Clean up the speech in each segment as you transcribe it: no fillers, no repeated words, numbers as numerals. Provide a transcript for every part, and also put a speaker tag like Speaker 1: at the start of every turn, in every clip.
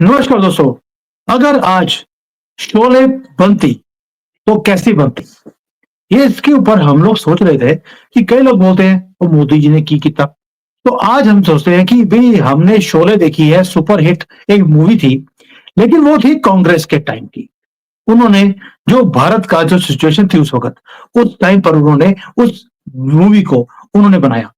Speaker 1: नमस्कार दोस्तों। अगर आज शोले बनती तो कैसी बनती? ये इसके ऊपर हम लोग सोच रहे थे कि कई लोग बोलते हैं वो मोदी जी ने की कितना। तो आज हम सोचते हैं कि भई हमने शोले देखी है, सुपर हिट एक मूवी थी, लेकिन वो थी कांग्रेस के टाइम की। उन्होंने जो भारत का जो सिचुएशन थी उस वक़्त, उस टाइम पर उन्होंने उस मूवी को उन्होंने बनाया।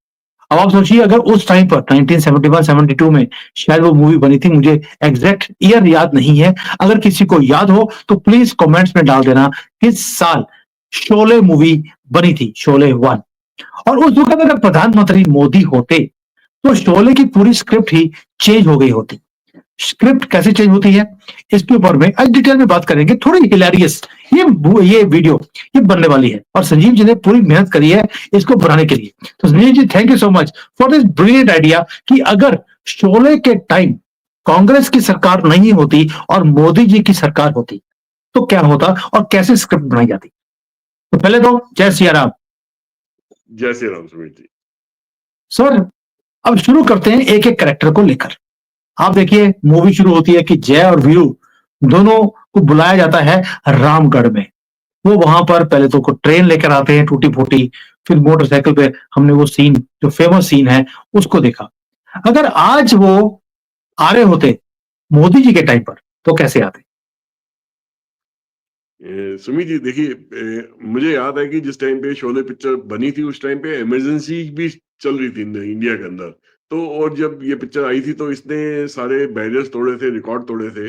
Speaker 1: अब आप सोचिए अगर उस टाइम पर 1971-72 में शायद वो मूवी बनी थी, मुझे एग्ज़ैक्ट ईयर याद नहीं है। अगर किसी को याद हो तो प्लीज़ कमेंट्स में डाल देना किस साल शोले मूवी बनी थी, शोले 1। और उस वक़्त अगर प्रधानमंत्री मोदी होते, तो शोले की पूरी स्क्रिप्ट ही चेंज हो गई होती। स्क्रिप्ट कैसे चेंज होती है, इसके ऊपर में आज डिटेल में बात करेंगे। थोड़ी हिलेरियस ये वीडियो ये बनने वाली है और संजीव जी ने पूरी मेहनत करी है इसको बनाने के लिए। तो Sanjeev ji thank you so much for this brilliant idea कि अगर शोले के टाइम कांग्रेस की सरकार नहीं होती और मोदी जी की सरकार होती, तो क्या होता और कैसे स्क्रिप्ट बनाई जाती? तो पहले तो जय सिया राम।
Speaker 2: जय श्री राम सुमित जी।
Speaker 1: सर, अब शुरू करते हैं एक-एक कैरेक्टर को लेकर। आप देखिए मूवी शुरू होती है कि जय और वीरू दोनों को बुलाया जाता है रामगढ़ में। वो वहां पर पहले तो को ट्रेन लेकर आते हैं टूटी-फूटी, फिर मोटरसाइकिल पे हमने वो सीन जो फेमस सीन है उसको देखा। अगर आज वो आ रहे होते मोदी जी के टाइम पर तो कैसे आते?
Speaker 2: सुमित जी देखिए, मुझे याद है कि जिस टाइम पे शोले पिक्चर बनी थी उस टाइम पे इमरजेंसी भी चल रही थी इंडिया के अंदर। तो और जब ये पिक्चर आई थी तो इसने सारे बैरियर्स तोड़े थे, रिकॉर्ड तोड़े थे।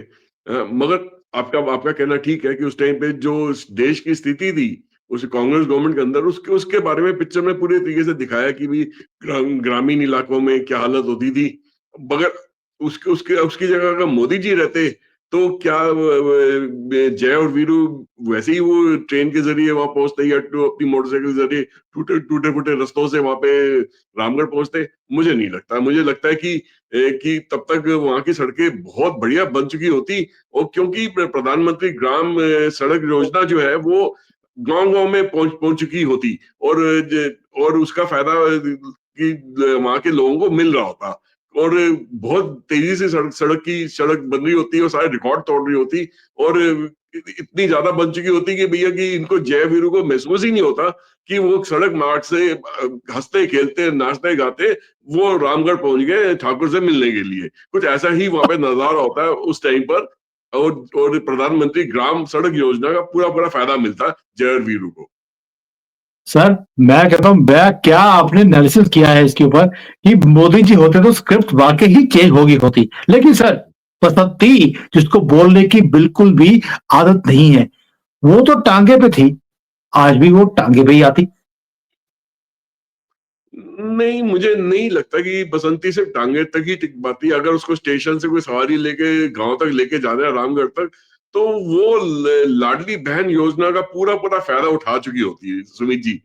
Speaker 2: मगर आपका आपका कहना ठीक है कि उस टाइम पे जो इस देश की स्थिति थी उस कांग्रेस गवर्नमेंट के अंदर उसके उसके बारे में पिक्चर में पूरे तरीके से दिखाया कि भी ग्रामीण इलाकों में क्या हालत होती थी। मगर उसके उसके उसकी जगह अगर मोदी जी रहते तो क्या जय और वीरू वैसे ही वो ट्रेन के जरिए वहां पहुंचते या अपनी मोटरसाइकिल के जरिए टूटे टूटे फूटे रास्तों से वहां पे रामगढ़ पहुंचते? मुझे नहीं लगता। मुझे लगता है कि तब तक वहां की सड़कें बहुत बढ़िया बन चुकी होती। और क्योंकि प्रधानमंत्री ग्राम सड़क योजना जो है वो गांव गांव में पहुंच पहुंच चुकी होती। और और उसका फायदा कि वहां के लोगों को मिल रहा होता। और बहुत तेजी से सड़क बन रही होती है और सारे रिकॉर्ड तोड़ रही होती। और इतनी ज्यादा बन चुकी होती कि भैया कि इनको जय वीरू को महसूस ही नहीं होता कि वो सड़क मार्ग से हंसते खेलते नाचते गाते वो रामगढ़ पहुंच गए ठाकुर से मिलने के लिए। कुछ ऐसा ही वहां पे नजारा होता है उस टाइम पर। और प्रधानमंत्री ग्राम सड़क योजना का पूरा पूरा फायदा मिलता है जय और वीरू को।
Speaker 1: सर, मैं कहता हूँ मैं क्या आपने एनालिसिस किया है इसके ऊपर कि मोदी जी होते तो स्क्रिप्ट वाक़ई ही चेंज होगी होती। लेकिन सर, बसंती जिसको बोलने की बिल्कुल भी आदत नहीं है, वो तो टाँगे पे थी, आज भी वो टाँगे पे ही आती।
Speaker 2: नहीं, मुझे नहीं लगता कि बसंती सिर्फ टांगे तक ही टिक पाती है। अगर उसको स्टेशन से कोई सवारी लेके गांव तक लेके जाना है रामगढ़ तक, तो वो लाडली बहन योजना का पूरा पूरा फायदा उठा चुकी होती है सुमित जी।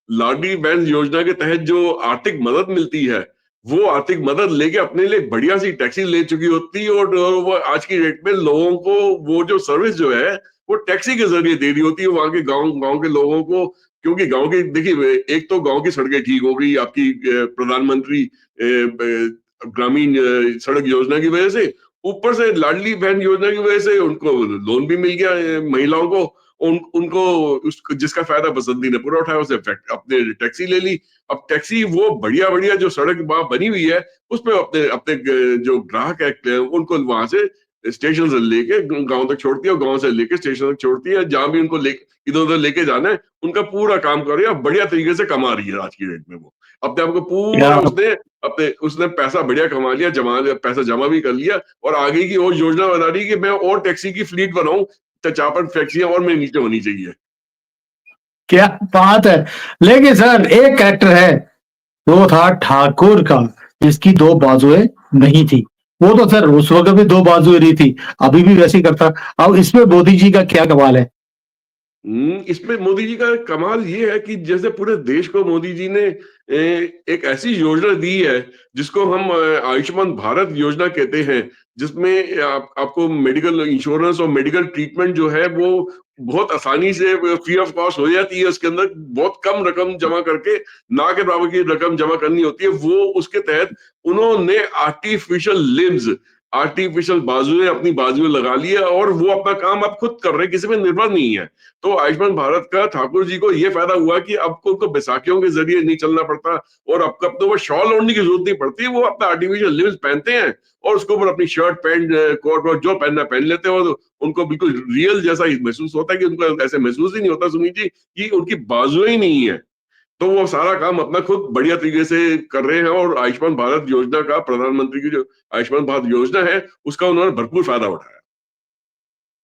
Speaker 2: लाडली बहन योजना के तहत जो आर्थिक मदद मिलती है वो आर्थिक मदद लेके अपने लिए बढ़िया सी टैक्सी ले चुकी होती है। और वो आज की डेट में लोगों को वो जो सर्विस जो है वो टैक्सी के जरिए दे रही होती है वहां के गांव गांव के लोगों को। क्योंकि गांव की देखिए एक तो गांव की सड़कें ठीक हो गई आपकी प्रधानमंत्री ग्रामीण सड़क योजना की वजह से। ऊपर से लाडली बहन योजना की वजह से उनको लोन भी मिल गया महिलाओं को। उनको जिसका फायदा बसंती ने पूरा उठाया उसे अपने टैक्सी ले ली। अब टैक्सी वो बढ़िया बढ़िया जो सड़क वहां बनी हुई है उसमें अपने अपने जो ग्राहक है उनको वहां से स्टेशन से लेके गांव तक छोड़ती है और गांव से लेके स्टेशन तक छोड़ती है। जहां भी उनको इधर उधर लेके जाना है उनका पूरा काम कर रही है। बढ़िया तरीके से कमा रही है आज की डेट में वो। अपने आपको पूरा
Speaker 1: क्या
Speaker 2: उसने पैसा बढ़िया कमा लिया, पैसा जमा भी कर लिया। और आगे की और योजना बना रही है कि मैं और टैक्सी की फ्लीट बनाऊं तो 4-5 टैक्सियां और मेरे नीचे होनी चाहिए।
Speaker 1: क्या बात है! लेकिन सर एक कैरेक्टर है, वो था ठाकुर का, जिसकी 2 बाजुएँ नहीं थी। वो तो सर उस वक़्त भी 2 बाजुएँ रही थी, अभी भी वैसे ही करता। अब इसमें मोदी जी का क्या कमाल है?
Speaker 2: इसमें मोदी जी का कमाल ये है कि जैसे पूरे देश को मोदी जी ने एक ऐसी योजना दी है जिसको हम आयुष्मान भारत योजना कहते हैं। जिसमें आपको मेडिकल इंश्योरेंस और मेडिकल ट्रीटमेंट जो है वो बहुत आसानी से फ्री ऑफ कॉस्ट हो जाती है। उसके अंदर बहुत कम रकम जमा करके ना के बराबर की रकम जमा करनी होती है। वो उसके तहत उन्होंने आर्टिफिशियल लिम्स आर्टिफिशियल बाजुएं अपनी बाजुएं लगा लिया और वो अपना काम अब खुद कर रहे हैं, किसी पे निर्भर नहीं है। तो आयुष्मान भारत का ठाकुर जी को ये फायदा हुआ कि अब को उनको बैसाखियों के जरिए नहीं चलना पड़ता और अब तो वो शॉल ओढ़ने की जरूरत नहीं पड़ती, वो अपना आर्टिफिशियल लिम्स पहनते हैं और उसके ऊपर अपनी शर्ट पैंट कोट वोट जो पहनना पहन लेते हैं और उनको बिल्कुल रियल जैसा ही महसूस होता है कि उनको ऐसे महसूस ही नहीं होता सुनील जी कि उनकी बाजुएं ही नहीं है। तो वो सारा काम अपना खुद बढ़िया तरीके से कर रहे हैं और आयुष्मान भारत योजना का, प्रधानमंत्री की जो आयुष्मान भारत योजना है, उसका उन्होंने भरपूर फायदा उठाया।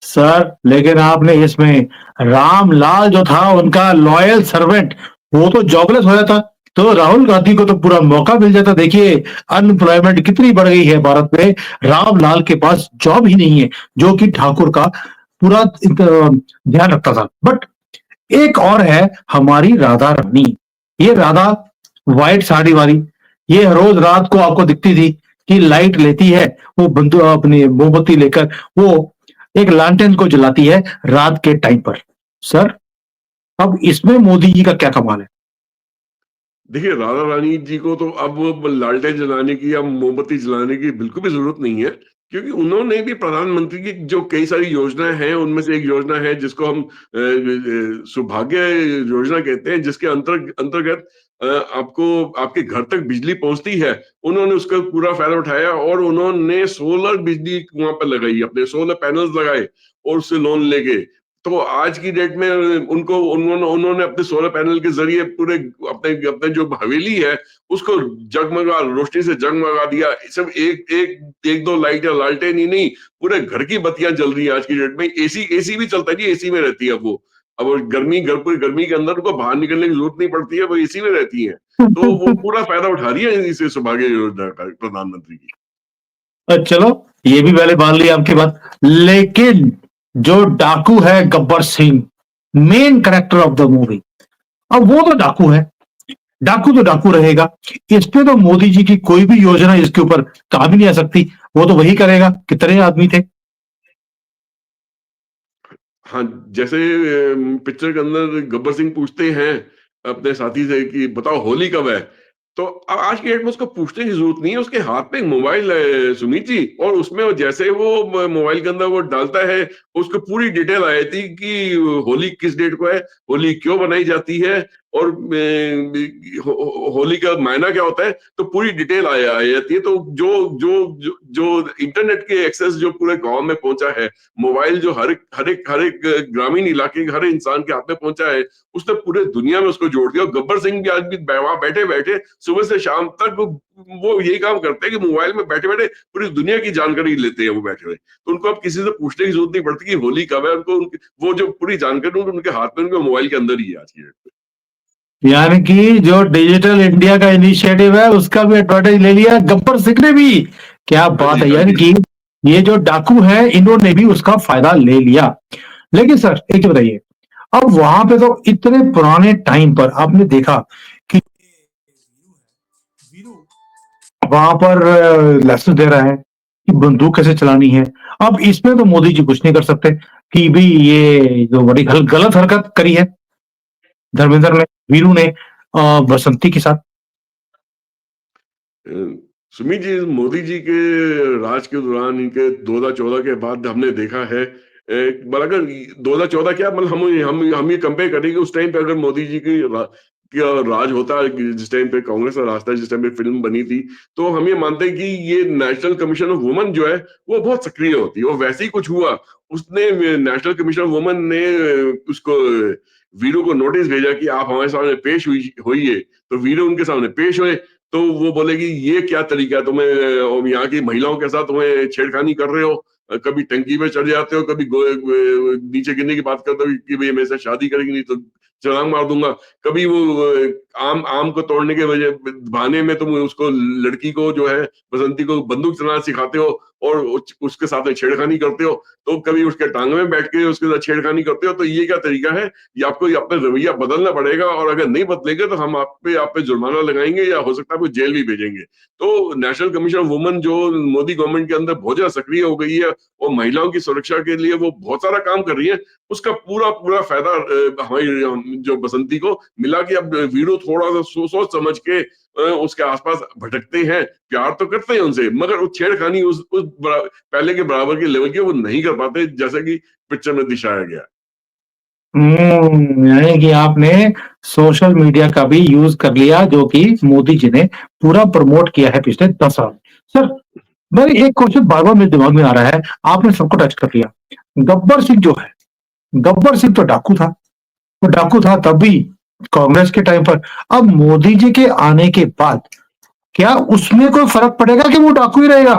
Speaker 1: सर लेकिन आपने इसमें रामलाल जो था उनका लॉयल सर्वेंट, वो तो जॉबलेस हो जाता तो राहुल गांधी को तो पूरा मौका मिल जाता। देखिए अनएम्प्लॉयमेंट कितनी बढ़ गई है भारत में, रामलाल के पास जॉब ही नहीं है जो कि ठाकुर का पूरा ध्यान रखता था। बट एक और है हमारी राधा रानी, ये राधा व्हाइट साड़ी वाली, ये रोज रात को आपको दिखती थी कि लाइट लेती है, वो बंदूक अपनी मोमबत्ती लेकर वो एक लालटेन को जलाती है रात के टाइम पर। सर अब इसमें मोदी जी का क्या कमाल है?
Speaker 2: देखिए, राधा रानी जी को तो अब लालटेन जलाने की या मोमबत्ती जलाने की बिल्कुल भी जरूरत नहीं है, क्योंकि उन्होंने भी प्रधानमंत्री की जो कई सारी योजनाएं हैं, उनमें से एक योजना है जिसको हम सौभाग्य योजना कहते हैं, जिसके अंतर्गत आपको आपके घर तक बिजली पहुंचती है। उन्होंने उसका पूरा फायदा उठाया और उन्होंने सोलर बिजली वहां पर लगाई, अपने सोलर पैनल्स लगाए और उससे लोन लेके। तो आज की डेट में उनको उन्होंने उन्होंने अपने सोलर पैनल के जरिए पूरे अपने अपने जो हवेली है उसको जगमगा रोशनी से जगमगा दिया। सब एक एक एक दो लाइट या लालटेन ही नहीं, पूरे घर की बत्तियां जल रही है आज की डेट में। एसी एसी भी चलता है जी, एसी में रहती है वो। अब वो पूरी गर्मी के अंदर उनको बाहर निकलने की जरूरत नहीं पड़ती है, वो एसी में रहती है। तो वो पूरा फायदा उठा रही है इस सौभाग्य योजना का प्रधानमंत्री की।
Speaker 1: चलो ये भी पहले मान ली आपकी बात, लेकिन जो डाकू है Gabbar Singh, main character of the movie, अब वो तो डाकू है, डाकू तो डाकू रहेगा। इस पे तो मोदी जी की कोई भी योजना इसके ऊपर काम ही नहीं आ सकती, वो तो वही करेगा। कितने आदमी थे?
Speaker 2: हाँ, जैसे पिक्चर के अंदर गब्बर सिंह पूछते हैं अपने साथी से कि बताओ होली कब है? तो आज की डेट में उसको पूछने की जरूरत नहीं है, उसके हाथ में एक मोबाइल है सुमीत जी, और उसमें वो जैसे वो मोबाइल के अंदर वो डालता है, उसको पूरी डिटेल आ जाती कि होली किस डेट को है, होली क्यों बनाई जाती है और होली का मायना क्या होता है, तो पूरी डिटेल आ जाती है। तो जो इंटरनेट के एक्सेस जो पूरे गांव में पहुंचा है, मोबाइल जो हर एक ग्रामीण इलाके के हर इंसान के हाथ में पहुंचा है, उसने पूरे दुनिया में उसको जोड़ दिया। और गब्बर सिंह भी आज भी वहां बैठे बैठे सुबह से शाम तक वो यही काम करते हैं कि मोबाइल में बैठे बैठे पूरी दुनिया की जानकारी लेते हैं वो बैठे हुए। तो उनको अब किसी से पूछने की जरूरत नहीं पड़ती कि होली कब है, वो जो पूरी जानकारी उनके हाथ में, उनके मोबाइल के अंदर ही है आज की डेट में।
Speaker 1: यानी कि जो डिजिटल इंडिया का इनिशिएटिव है उसका भी एडवांटेज ले लिया गब्बर सिंह ने भी। क्या
Speaker 2: हाँ
Speaker 1: बात
Speaker 2: जी,
Speaker 1: है,
Speaker 2: हाँ
Speaker 1: यानी
Speaker 2: जी।
Speaker 1: कि ये जो डाकू है इन्होंने भी उसका फायदा ले लिया। लेकिन सर एक चीज बताइए, अब वहां पे तो इतने पुराने टाइम पर आपने देखा कि वहां पर लेसन दे रहा है कि बंदूक कैसे चलानी है। अब इसमें तो मोदी जी कुछ नहीं कर सकते कि भी ये जो बड़ी गलत हरकत करी है धर्मेंद्र ने, वीरू ने बसंती के साथ।
Speaker 2: अ, सुमित जी, मोदी जी के राज के दौरान, इनके 2014 के बाद हमने देखा है, मतलब अगर 2014 क्या, मतलब हम ये कंपेयर करेंगे उस टाइम पे अगर मोदी जी की राज होता, जिस टाइम पे कांग्रेस का राज था, जिस टाइम पे फिल्म बनी थी, तो हम ये मानते हैं कि ये नेशनल कमीशन ऑफ वुमेन जो है वो बहुत सक्रिय होती है। और वैसे ही कुछ हुआ, उसने नेशनल कमीशन ऑफ वुमेन ने उसको वीरू को नोटिस भेजा कि आप हमारे सामने पेश हुई है। तो वीरू उनके सामने पेश हुए, तो वो बोलेगी ये क्या तरीका है, तुम्हें यहाँ की महिलाओं के साथ तुम्हें छेड़खानी कर रहे हो, कभी टंकी पे चढ़ जाते हो, कभी नीचे गिरने की बात करते हो कि भाई मेरे से शादी करेंगी नहीं तो छलांग मार दूंगा। कभी वो आम आम को तोड़ने के वजह बहाने में तुम उसको, लड़की को जो है बसंती को बंदूक चलाना सिखाते हो और उसके साथ में छेड़खानी करते हो। तो कभी उसके टांग में बैठ के उसके साथ छेड़खानी करते हो। तो ये क्या तरीका है? ये आपको अपना रवैया बदलना पड़ेगा, और अगर नहीं बदलेंगे तो हम आप पे जुर्माना लगाएंगे या हो सकता है आपको जेल भी भेजेंगे। तो नेशनल कमीशन ऑफ वुमेन जो मोदी गवर्नमेंट के अंदर बहुत ज्यादा सक्रिय हो गई है और महिलाओं की सुरक्षा के लिए वो बहुत सारा काम कर रही है, उसका पूरा पूरा फायदा हमारी जो बसंती को मिला कि अब वीरू थोड़ा सा सोच समझ के उसके आसपास भटकते हैं, प्यार तो करते हैं उनसे, मगर वो छेड़खानी उस पहले के बराबर के लेवल की वो नहीं कर पाते, जैसा कि पिक्चर में दिखाया गया।
Speaker 1: यानी कि आपने सोशल मीडिया का भी यूज कर लिया, जो कि मोदी जी ने पूरा प्रमोट किया है पिछले 10 साल। सर, मेरे एक क्वेश्चन बार-बार मेरे दिमाग में आ रहा है, आपने सबको टच कर लिया। गब्बर सिंह जो है, गब्बर सिंह तो डाकू था। वो डाकू था तब भी कांग्रेस के टाइम पर। अब मोदी जी के आने के बाद क्या उसमें कोई फर्क पड़ेगा कि वो डाकू ही रहेगा?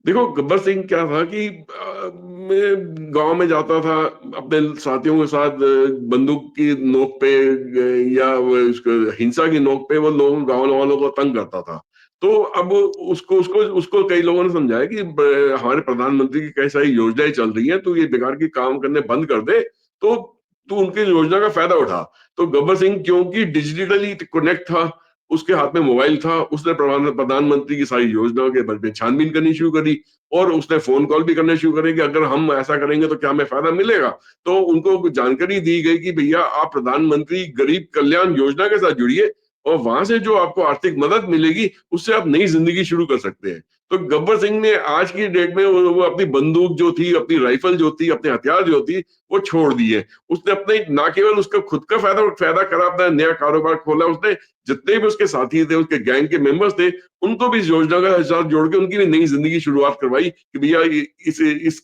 Speaker 2: देखो, गब्बर सिंह क्या था कि मैं गांव में जाता था अपने साथियों के साथ, बंदूक की नोक पे या उसको हिंसा की नोक पे वो लोग गांव वालों को तंग करता था। तो अब उसको उसको उसको कई लोगों ने समझाया कि हमारे प्रधानमंत्री की कई सारी योजनाएं चल रही हैं, तो ये बेकार की काम करने बंद कर दे, तो तू उनकी योजना का फायदा उठा। तो गब्बर सिंह क्योंकि डिजिटली कनेक्ट था, उसके हाथ में मोबाइल था, उसने प्रधानमंत्री की सारी योजनाओं के बारे में छानबीन करनी शुरू करी, और उसने फोन कॉल भी करने शुरू करे कि अगर हम ऐसा करेंगे तो क्या हमें फायदा मिलेगा। तो उनको जानकारी दी गई कि भैया आप प्रधानमंत्री गरीब कल्याण योजना के साथ जुड़िए, और वहां से जो आपको आर्थिक मदद मिलेगी उससे आप नई जिंदगी शुरू कर सकते हैं। तो गब्बर सिंह ने आज की डेट में वो अपनी बंदूक जो थी, अपनी राइफल जो थी, अपने हथियार जो थी, वो छोड़ दिए। उसने अपने ना केवल उसका खुद का फायदा फायदा करा, अपना नया कारोबार खोला उसने, जितने भी उसके साथी थे, उसके गैंग के मेंबर्स थे, उनको भी इस योजना का साथ जोड़ के उनकी भी नई जिंदगी शुरुआत करवाई कि भैया इस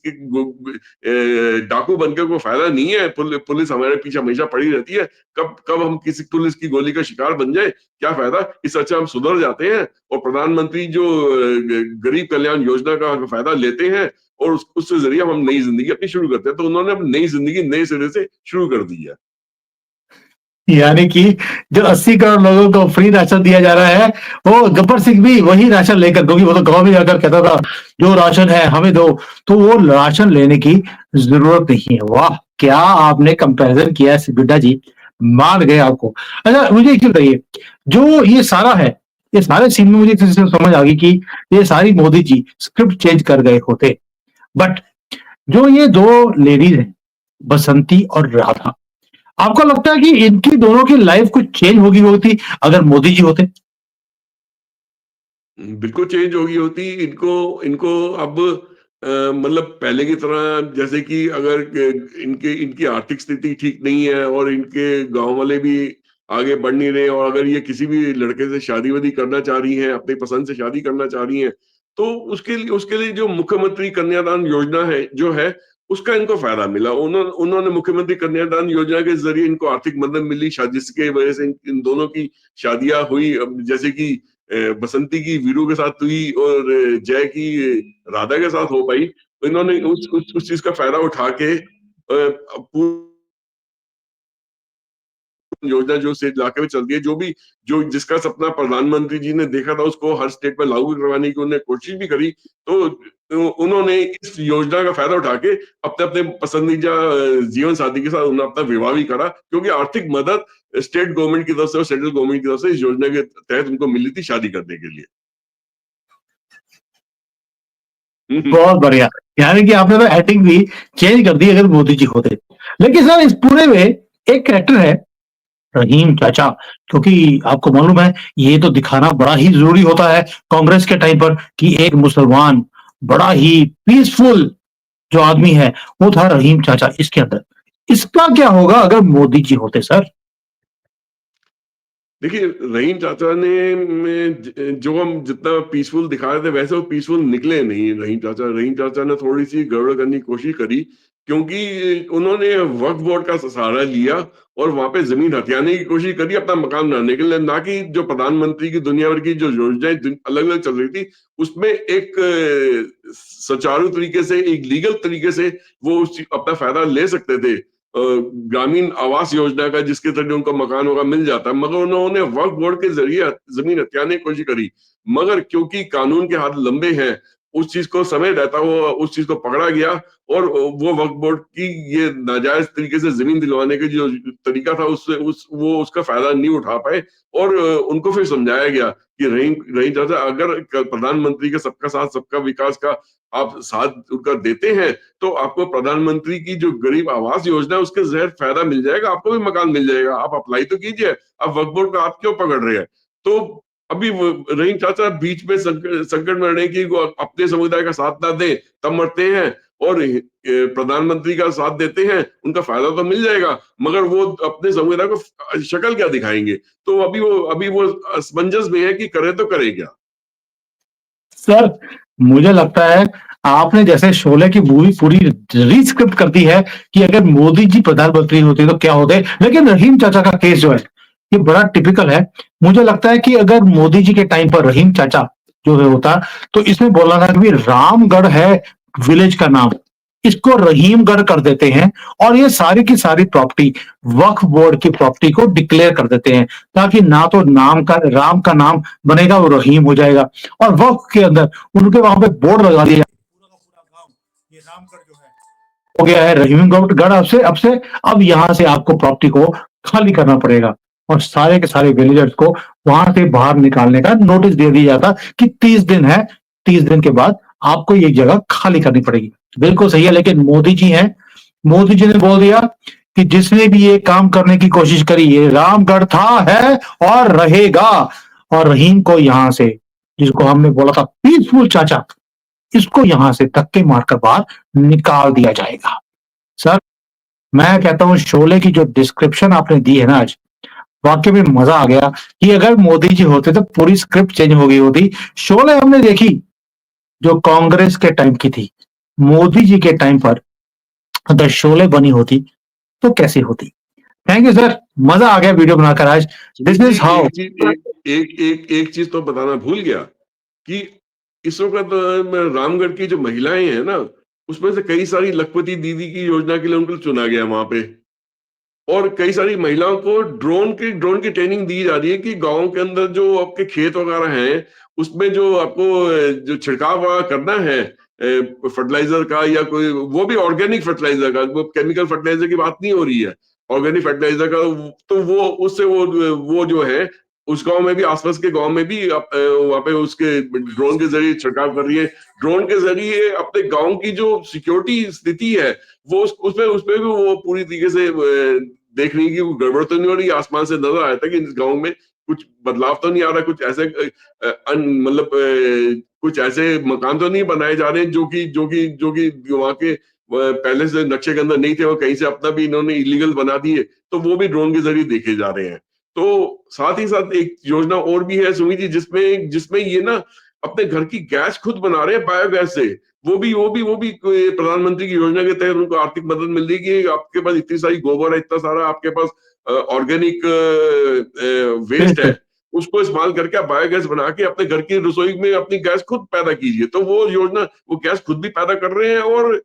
Speaker 2: डाकू बनकर कोई फायदा नहीं है, पुलिस हमारे पीछे हमेशा पड़ी रहती है, कब कब हम किसी पुलिस की गोली का शिकार बन जाए, क्या फायदा, इससे अच्छा हम सुधर जाते हैं और प्रधानमंत्री जो गरीब कल्याण योजना का फायदा लेते हैं, और उसके जरिए हम नई जिंदगी अपनी शुरू करते हैं। तो उन्होंने अपनी नई जिंदगी नए सिरे से शुरू कर दी है।
Speaker 1: यानी कि जो 80 करोड़ लोगों को फ्री राशन दिया जा रहा है, वो गब्बर सिंह भी वही राशन लेकर, क्योंकि वो तो गांव में जाकर कहता था जो राशन है हमें दो, तो वो राशन लेने की जरूरत नहीं है। वाह, क्या आपने कंपैरिजन किया है बिड्डा जी, मान गए आपको। अच्छा, मुझे एक चीज बताइए, जो ये सारा है, ये सारे सीन में मुझे एक चीज़ समझ आ गई कि ये सारी मोदी जी स्क्रिप्ट चेंज कर गए होते, बट जो ये दो लेडीज हैं, बसंती और राधा, आपको लगता है कि इनकी दोनों की लाइफ कुछ चेंज होगी होती अगर मोदी जी होते?
Speaker 2: बिल्कुल चेंज होगी होती इनको। इनको अब मतलब पहले की तरह, जैसे कि अगर इनके इनकी आर्थिक स्थिति ठीक नहीं है और इनके गांव वाले भी आगे बढ़ नहीं रहे, और अगर ये किसी भी लड़के से शादी वादी करना चाह रही हैं, अपनी पसंद से शादी करना चाह रही हैं, तो उसके लिए जो मुख्यमंत्री कन्यादान योजना है जो है, उसका इनको फायदा मिला। उन्होंने मुख्यमंत्री कन्यादान योजना के जरिए इनको आर्थिक मदद मिली, शायद जिसके वजह से इन दोनों की शादियां हुई। अब जैसे कि बसंती की वीरू के साथ हुई और जय की राधा के साथ हो पाई, तो इन्होंने उस चीज का फायदा उठा के योजना जो से इलाके में चलती है, जो भी जो जिसका सपना प्रधानमंत्री जी ने देखा था उसको हर स्टेट में लागू करवाने की उन्होंने कोशिश भी करी। तो उन्होंने इस योजना का फायदा उठा के अपने अपने पसंदीदा जीवन साथी के साथ उन्होंने अपना विवाह भी करा, क्योंकि आर्थिक मदद स्टेट गवर्नमेंट की तरफ से और सेंट्रल गवर्नमेंट की तरफ से इस योजना के तहत उनको मिली थी शादी करने के लिए।
Speaker 1: बहुत बढ़िया। यानी कि आपने तो एंडिंग भी चेंज कर दी अगर मोदी जी होते। लेकिन सर, इस पूरे में एक कैरेक्टर है, रहीम चाचा, क्योंकि आपको मालूम है ये तो दिखाना बड़ा ही जरूरी होता है कांग्रेस के टाइम पर कि एक मुसलमान बड़ा ही पीसफुल जो आदमी है, वो था रहीम चाचा इसके अंदर। इसका क्या होगा अगर मोदी जी होते सर?
Speaker 2: देखिए, रहीम चाचा ने जो हम जितना पीसफुल दिखा रहे थे वैसे वो पीसफुल निकले नहीं। रहीम चाचा ने थोड़ी सी गड़बड़ करने की कोशिश करी, क्योंकि उन्होंने वक्फ बोर्ड का सहारा लिया और वहां पे जमीन हथियाने की कोशिश करी अपना मकान बनाने के लिए, ना कि जो प्रधानमंत्री की दुनिया भर की जो योजनाएं अलग अलग चल रही थी उसमें एक सुचारू तरीके से, एक लीगल तरीके से वो अपना फायदा ले सकते थे, ग्रामीण आवास योजना का, जिसके तहत उनको मकान होगा मिल जाता है। मगर उन्होंने वक्फ बोर्ड के जरिए जमीन हथियाने की कोशिश करी, मगर क्योंकि कानून के हाथ लंबे हैं उस चीज को समय रहता हुआ उस चीज को पकड़ा गया और वो वक्फ बोर्ड की ये नाजायज तरीके से जमीन दिलवाने का जो तरीका था उससे वो उसका फायदा नहीं उठा पाए और उनको फिर समझाया गया कि रहीम रहीम चाचा, अगर प्रधानमंत्री के सबका साथ सबका विकास का आप साथ उनका देते हैं तो आपको प्रधानमंत्री की जो गरीब आवास योजना है उसके जहर फायदा मिल जाएगा, आपको भी मकान मिल जाएगा, आप अप्लाई तो कीजिए, आप वक्फ बोर्ड का आप क्यों पकड़ रहे हैं। तो अभी रहीम चाचा बीच में संकट में रहे कि वो अपने समुदाय का साथ ना दे तब मरते हैं और प्रधानमंत्री का साथ देते हैं, उनका फायदा तो मिल जाएगा मगर वो अपने समुदाय को शक्ल क्या दिखाएंगे। तो अभी वो असमंजस में है कि करे तो करे क्या।
Speaker 1: सर, मुझे लगता है आपने जैसे शोले की मूवी पूरी रीस्क्रिप्ट कर दी है कि अगर मोदी जी प्रधानमंत्री होते तो क्या होते, लेकिन रहीम चाचा का केस जो है ये बड़ा टिपिकल है। मुझे लगता है कि अगर मोदी जी के टाइम पर रहीम चाचा जो है होता तो इसमें बोला था कि रामगढ़ है विलेज का नाम, इसको रहीमगढ़ कर देते हैं और ये सारी की सारी प्रॉपर्टी वक्फ बोर्ड की प्रॉपर्टी को डिक्लेयर कर देते हैं, ताकि ना तो नाम का राम का नाम बनेगा वो रहीम हो जाएगा और वक्फ के अंदर उनके वहां पे बोर्ड लगा दिया पूरा का पूरा गांव ये रामगढ़ जो है हो गया है रहीमगढ़। अब यहाँ से आपको प्रॉपर्टी को खाली करना पड़ेगा और सारे के सारे विलेजर्स को वहां से बाहर निकालने का नोटिस दे दिया जाता कि 30 दिन है, 30 दिन के बाद आपको ये जगह खाली करनी पड़ेगी। बिल्कुल सही है, लेकिन मोदी जी हैं, मोदी जी ने बोल दिया कि जिसने भी ये काम करने की कोशिश करी ये रामगढ़ था, है और रहेगा, और रहीम को यहां से, जिसको हमने बोला था पीसफुल चाचा, इसको यहां से धक्के मारकर बाहर निकाल दिया जाएगा। सर, मैं कहता हूं शोले की जो डिस्क्रिप्शन आपने दी है ना आज, वाकई में मजा आ गया कि अगर मोदी जी होते तो पूरी स्क्रिप्ट चेंज हो गई होती। शोले हमने देखी जो कांग्रेस के टाइम की थी, मोदी जी के टाइम पर अगर शोले बनी होती तो कैसी होती। थैंक यू सर, मजा आ गया वीडियो बनाकर आज। दिस इज हाउ
Speaker 2: एक चीज तो बताना भूल गया कि इस वक्त रामगढ़ की जो महिलाएं हैं ना उसमें से कई सारी लखपति दीदी की योजना के लिए उनको चुना गया वहां पे और कई सारी महिलाओं को ड्रोन की ट्रेनिंग दी जा रही है कि गांव के अंदर जो आपके खेत वगैरह हैं उसमें जो आपको जो छिड़काव वगैरह करना है फर्टिलाइजर का या कोई वो भी ऑर्गेनिक फर्टिलाइजर का, वो केमिकल फर्टिलाइजर की बात नहीं हो रही है, ऑर्गेनिक फर्टिलाइजर का, तो वो उससे वो जो है उस गांव में भी आसपास के गांव में भी वहां पे उसके ड्रोन के जरिए छिड़काव कर रही है। ड्रोन के जरिए अपने गांव की जो सिक्योरिटी स्थिति है वो उसमें भी वो पूरी तरीके से देख रही कि गड़बड़ तो नहीं हो रही। आसमान से नजर आया था कि इस गांव में कुछ बदलाव तो नहीं आ रहा, कुछ ऐसे मतलब कुछ ऐसे मकान तो नहीं बनाए जा रहे हैं जो कि वहां के पहले से नक्शे के अंदर नहीं थे और कहीं से अपना भी इन्होंने इलीगल बना दिए, तो वो भी ड्रोन के जरिए देखे जा रहे हैं। तो साथ ही साथ एक योजना और भी है सुमित जी जिसमें ये ना अपने घर की गैस खुद बना रहे हैं बायोगैस से। वो भी प्रधानमंत्री की योजना के तहत उनको आर्थिक मदद मिल रही है कि आपके पास इतनी सारी गोबर है, इतना सारा आपके पास ऑर्गेनिक वेस्ट है, उसको इस्तेमाल करके आप बायोगैस बना के अपने घर की रसोई में अपनी गैस खुद पैदा कीजिए। तो वो योजना वो गैस खुद भी पैदा कर रहे हैं और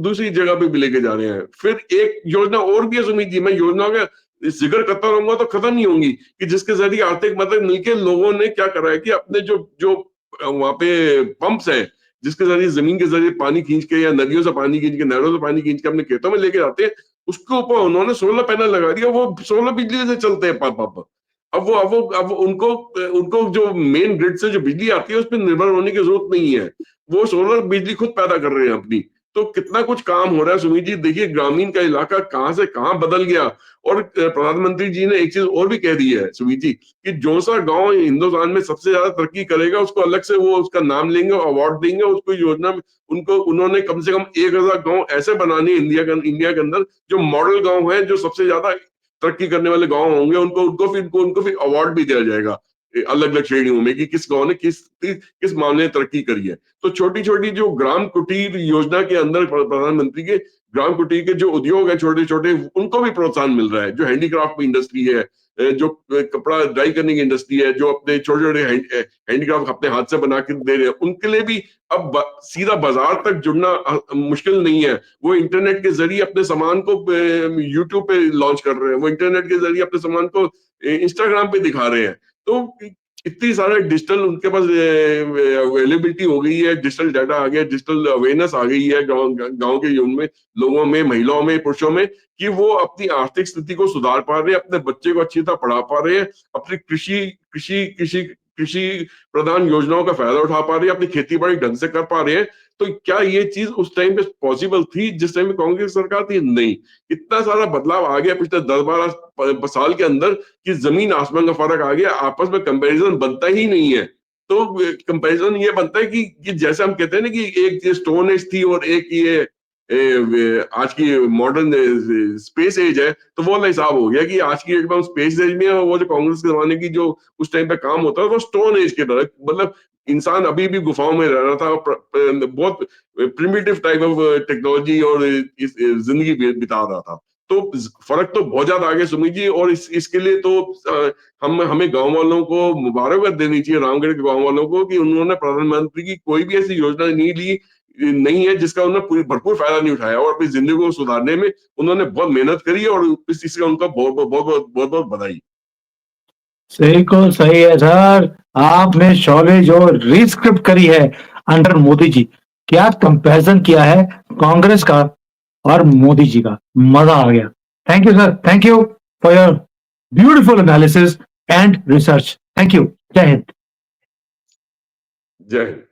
Speaker 2: दूसरी जगह पे भी लेके जा रहे हैं। फिर एक योजना और भी है सुमित जी, मैं योजनाओं का जिक्र करता रहूंगा तो खत्म नहीं होंगी कि जिसके जरिए आर्थिक मदद मिलकर लोगों ने क्या करा है कि अपने जो जो वहां पे पंप्स है जिसके जरिए जमीन के जरिए पानी खींच के या नदियों से पानी खींच के नहरों से पानी खींच के अपने खेतों में लेके जाते हैं, उसके ऊपर उन्होंने सोलर पैनल लगा दिया, वो सोलर बिजली से चलते हैं पापा। अब उनको उनको जो मेन ग्रिड से जो बिजली आती है उस पर निर्भर होने की जरूरत नहीं है, वो सोलर बिजली खुद पैदा कर रहे हैं अपनी। तो कितना कुछ काम हो रहा है सुमित जी, देखिए ग्रामीण का इलाका कहाँ से कहाँ बदल गया। और प्रधानमंत्री जी ने एक चीज और भी कह दी है सुमित जी कि जो सा गांव हिंदुस्तान में सबसे ज्यादा तरक्की करेगा उसको अलग से वो उसका नाम लेंगे, अवार्ड देंगे उसको, योजना में उनको उन्होंने कम से कम 1000 गांव ऐसे बनाने इंडिया के अंदर जो मॉडल गांव है, जो सबसे ज्यादा तरक्की करने वाले गांव होंगे, उनको फिर अवार्ड भी दिया जाएगा अलग अलग श्रेणियों में कि किस गांव ने किस मामले में तरक्की करी है। तो छोटी छोटी जो ग्राम कुटीर योजना के अंदर प्रधानमंत्री के ग्राम कुटीर के जो उद्योग है छोटे छोटे, उनको भी प्रोत्साहन मिल रहा है। जो हैंडीक्राफ्ट इंडस्ट्री है, जो कपड़ा ड्राई करने की इंडस्ट्री है, जो अपने छोटे छोटे हैंडीक्राफ्ट अपने हाथ से बना के दे रहे हैं, उनके लिए भी अब सीधा बाजार तक जुड़ना मुश्किल नहीं है। वो इंटरनेट के जरिए अपने सामान को यूट्यूब पे लॉन्च कर रहे हैं, वो इंटरनेट के जरिए अपने सामान को इंस्टाग्राम पे दिखा रहे हैं। तो इतनी सारा डिजिटल उनके पास अवेलेबिलिटी हो गई है, डिजिटल डाटा आ गया, डिजिटल अवेयरनेस आ गई है गांव के में, लोगों में, महिलाओं में, पुरुषों में, कि वो अपनी आर्थिक स्थिति को सुधार पा रहे हैं, अपने बच्चे को अच्छी तरह पढ़ा पा रहे हैं, अपनी कृषि कृषि कृषि कृषि प्रधान योजनाओं का फायदा उठा पा रहे हैं, अपनी खेती बाड़ी ढंग से कर पा रहे हैं। तो क्या ये चीज उस टाइम पे पॉसिबल थी जिस टाइम पे कांग्रेस सरकार थी? नहीं। इतना सारा बदलाव आ गया पिछले 10-12 साल के अंदर कि जमीन आसमान का फर्क आ गया, आपस में कंपैरिजन बनता ही नहीं है। तो कंपैरिजन ये बनता है कि जैसे हम कहते हैं ना कि एक स्टोन एज थी और एक ये आज की मॉडर्न स्पेस एज है, तो वो वाला हिसाब हो गया कि आज की एकदम स्पेस एज में है, वो जो कांग्रेस के जमाने की जो उस टाइम पे काम होता है वो स्टोन एज के तरह, मतलब इंसान अभी भी गुफाओं में रह रहा था, बहुत प्रिमिटिव टाइप ऑफ टेक्नोलॉजी और जिंदगी बिता रहा था। तो फर्क तो बहुत ज्यादा आ गया सुमित जी, और इसके लिए तो हमें गांव वालों को मुबारकबाद देनी चाहिए, रामगढ़ के गांव वालों को, कि उन्होंने प्रधानमंत्री की कोई भी ऐसी योजना नहीं है जिसका उन्होंने पूरी भरपूर फायदा नहीं उठाया, और अपनी जिंदगी को सुधारने में उन्होंने बहुत मेहनत करी है, और इस चीज का उनका बहुत बहुत बहुत बहुत बहुत बधाई।
Speaker 1: सही को सही है सर। आपने शोले जो रिस्क्रिप्ट करी है अंडर मोदी जी, क्या कंपैरिजन किया है कांग्रेस का और मोदी जी का, मजा आ गया। Thank you sir, thank you for your beautiful analysis and research. Thank you. जय हिंद।
Speaker 2: जय हिंद।